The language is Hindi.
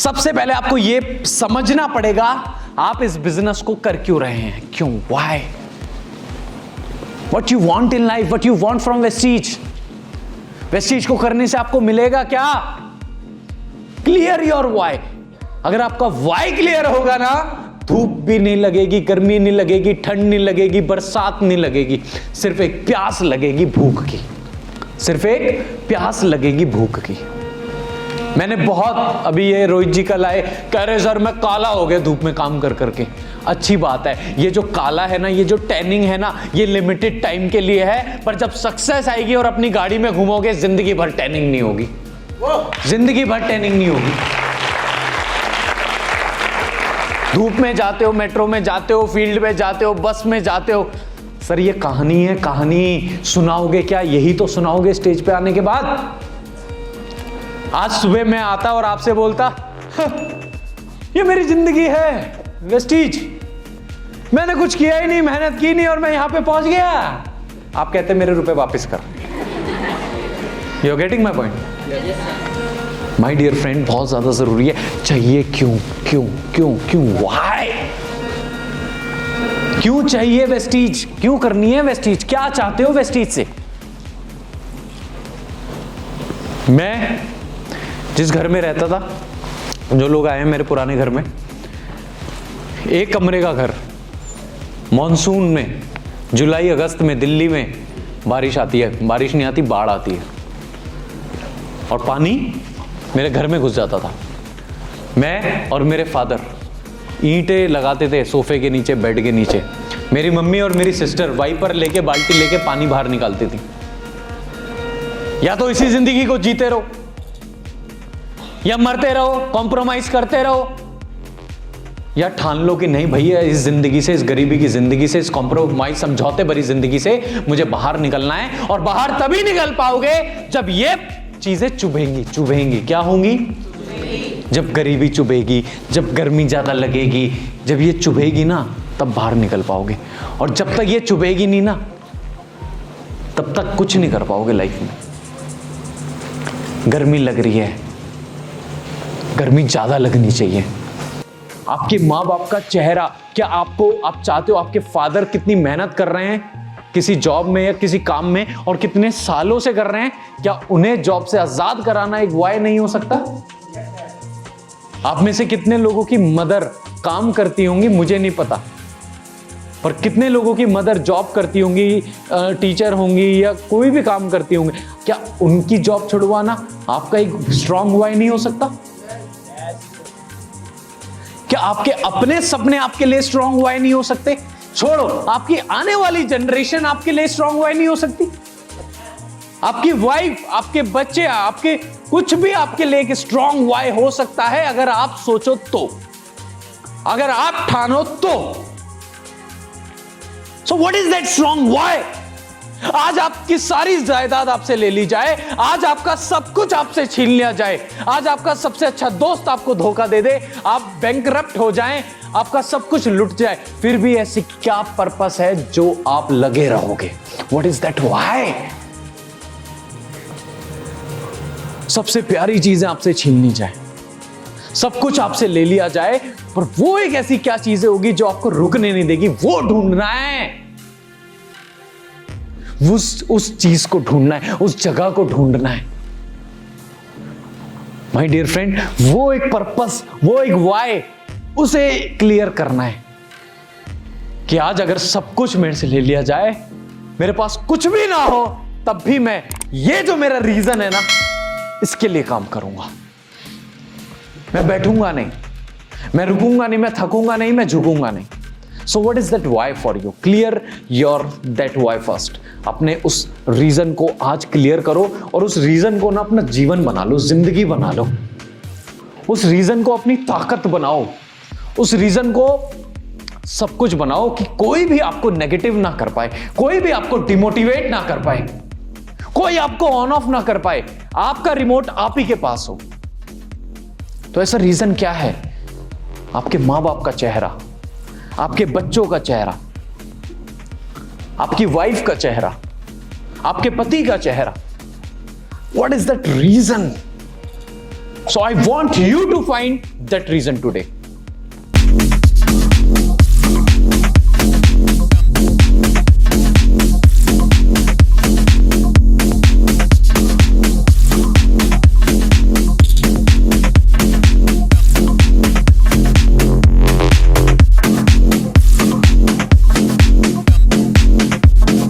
सबसे पहले आपको यह समझना पड़ेगा आप इस बिजनेस को कर क्यों रहे हैं, क्यों, why, what you want in life, what you want from Vestige. Vestige को करने से आपको मिलेगा क्या? Clear your why. अगर आपका व्हाई क्लियर होगा ना, धूप भी नहीं लगेगी, गर्मी नहीं लगेगी, ठंड नहीं लगेगी, बरसात नहीं लगेगी, सिर्फ एक प्यास लगेगी भूख की, सिर्फ एक प्यास लगेगी भूख की। मैंने बहुत, अभी ये रोहित जी कल आए, कह रहे सर मैं काला हो गया धूप में काम कर करके। अच्छी बात है, ये जो काला है ना, ये जो टैनिंग है ना, ये लिमिटेड टाइम के लिए है, पर जब सक्सेस आएगी और अपनी गाड़ी में घूमोगे, जिंदगी भर टैनिंग नहीं होगी, जिंदगी भर टैनिंग नहीं होगी। धूप में जाते हो, मेट्रो में जाते हो, फील्ड में जाते हो, बस में जाते हो, सर ये कहानी है, कहानी सुनाओगे क्या? यही तो सुनाओगे स्टेज पे आने के बाद। आज सुबह मैं आता और आपसे बोलता ये मेरी जिंदगी है वेस्टीज, मैंने कुछ किया ही नहीं, मेहनत की नहीं और मैं यहां पे पहुंच गया। आप कहते मेरे रुपए वापस कर। You are getting my point? My dear friend, बहुत ज्यादा जरूरी है। चाहिए क्यों, क्यों, क्यों, क्यों, व्हाई, क्यों चाहिए वेस्टीज, क्यों करनी है वेस्टीज, क्या चाहते हो वेस्टीज से? मैं जिस घर में रहता था, जो लोग आए हैं मेरे पुराने घर में, एक कमरे का घर, मॉनसून में, जुलाई अगस्त में दिल्ली में बारिश आती है, बारिश नहीं आती, बाढ़ आती है और पानी मेरे घर में घुस जाता था। मैं और मेरे फादर ईंटें लगाते थे सोफे के नीचे, बेड के नीचे। मेरी मम्मी और मेरी सिस्टर वाइपर लेके, बाल्टी लेके पानी बाहर निकालती थी। या तो इसी जिंदगी को जीते रहो या मरते रहो, कॉम्प्रोमाइज करते रहो, या ठान लो कि नहीं भैया, इस जिंदगी से, इस गरीबी की जिंदगी से, इस कॉम्प्रोमाइज समझौते भरी जिंदगी से मुझे बाहर निकलना है। और बाहर तभी निकल पाओगे जब ये चीजें चुभेंगी। चुभेंगी क्या होंगी? जब गरीबी चुभेगी, जब गर्मी ज्यादा लगेगी, जब ये चुभेगी ना, तब बाहर निकल पाओगे। और जब तक ये चुभेगी नहीं ना, तब तक कुछ नहीं कर पाओगे लाइफ में। गर्मी लग रही है, गर्मी ज्यादा लगनी चाहिए। आपके माँ बाप का चेहरा, क्या आपको, आप चाहते हो आपके फादर कितनी मेहनत कर रहे हैं किसी जॉब में या किसी काम में और कितने सालों से कर रहे हैं, क्या उन्हें जॉब से आजाद कराना एक वाई नहीं हो सकता? आप में से कितने लोगों की मदर काम करती होंगी मुझे नहीं पता, पर कितने लोगों की मदर जॉब करती होंगी, टीचर होंगी या कोई भी काम करती होंगी, क्या उनकी जॉब छुड़वाना आपका एक स्ट्रॉन्ग वाई नहीं हो सकता? क्या आपके अपने सपने आपके लिए स्ट्रॉन्ग वाई नहीं हो सकते? छोड़ो, आपकी आने वाली जनरेशन आपके लिए स्ट्रॉन्ग वाई नहीं हो सकती? आपकी वाइफ, आपके बच्चे, आपके कुछ भी आपके लिए एक स्ट्रॉन्ग वाई हो सकता है अगर आप सोचो तो, अगर आप ठानो तो। सो what is that strong why? आज आपकी सारी जायदाद आपसे ले ली जाए, आज आपका सब कुछ आपसे छीन लिया जाए, आज आपका सबसे अच्छा दोस्त आपको धोखा दे दे, आप बैंकरप्ट हो जाएं, आपका सब कुछ लुट जाए, फिर भी ऐसी क्या पर्पस है जो आप लगे रहोगे? What is that why? सबसे प्यारी चीजें आपसे छीन ली जाए, सब कुछ आपसे ले लिया जाए, पर वो एक ऐसी क्या चीजें होगी जो आपको रुकने नहीं देगी? वो ढूंढना है, उस चीज को ढूंढना है, उस जगह को ढूंढना है। माय डियर फ्रेंड, वो एक पर्पस, वो एक वाई, उसे क्लियर करना है कि आज अगर सब कुछ मेरे से ले लिया जाए, मेरे पास कुछ भी ना हो, तब भी मैं, ये जो मेरा रीजन है ना, इसके लिए काम करूंगा। मैं बैठूंगा नहीं, मैं रुकूंगा नहीं, मैं थकूंगा नहीं, मैं झुकूंगा नहीं। So what is that why for you? Clear your that why first. अपने उस रीजन को आज क्लियर करो और उस रीजन को ना अपना जीवन बना लो, जिंदगी बना लो। उस रीजन को अपनी ताकत बनाओ, उस रीजन को सब कुछ बनाओ कि कोई भी आपको नेगेटिव ना कर पाए, कोई भी आपको डिमोटिवेट ना कर पाए, कोई आपको ऑन ऑफ ना कर पाए। आपका रिमोट आप ही के पास हो। तो ऐसा रीजन क्या है? आपके मां बाप का चेहरा, आपके बच्चों का चेहरा, आपकी वाइफ का चेहरा, आपके पति का चेहरा। What is that reason? So I want you to find that reason today.